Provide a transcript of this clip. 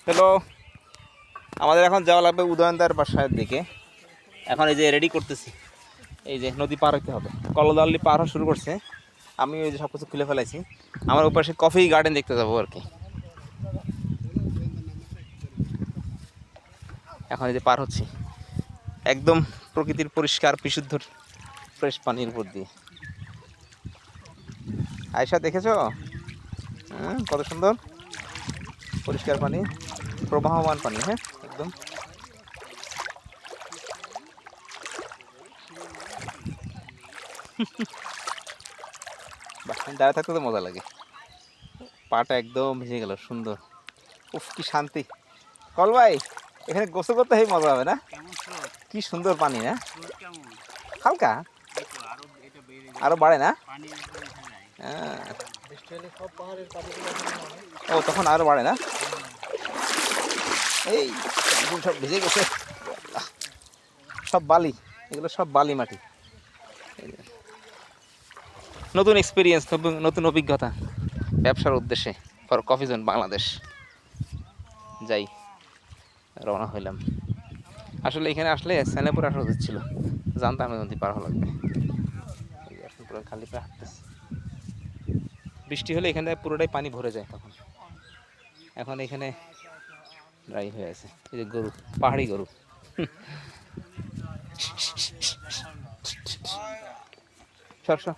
Hello, আমাদের এখন যাওয়া লাগবে উদয়নদার বাসার দিকে। এখন এই যে রেডি করতেছি, এই যে নদী পার হতে হবে, কলদাল্লি পার হওয়া শুরু করছে। আমি ওই যে সব কিছু খুলে ফেলাইছি, আমার ওপাশে কফি গার্ডেন দেখতে যাবো আর কি। এখন এই যে পার হচ্ছি একদম প্রকৃতির পরিষ্কার বিশুদ্ধ ফ্রেশ পানির উপর দিয়ে। আয়শা দেখেছো? কত সুন্দর পরিষ্কার পানি, প্রবাহমান পানি। হ্যাঁ, একদম দাঁড়িয়ে থাকতে তো মজা লাগে, পাটা একদম ভিজে গেল, সুন্দর। উফ, কি শান্তি। কল ভাই, এখানে গোসল করতে হেবি মজা হবে না? কি সুন্দর পানি না? হালকা আরো বাড়ে না? ও, তখন আরো বাড়ে না? এই সব ভিজে গেছে, সব বালি, এগুলো সব বালি মাটি। নতুন এক্সপিরিয়েন্স, নতুন অভিজ্ঞতা ব্যবসার উদ্দেশ্যে ফর কফি জোন বাংলাদেশ। যাই, রওনা হইলাম। আসলে এখানে আসলে সেনেপুর আসা উচিত ছিল, জানতাম নদী পার হওয়া লাগবে। এখন পুরো খালি পায়ে হাঁটতেছি, বৃষ্টি হলে এখানে পুরোটাই পানি ভরে যায় তখন। এখন এখানে ড্রাই হয়ে আছে। এই যে গরু, পাহাড়ি গরু। সর সর।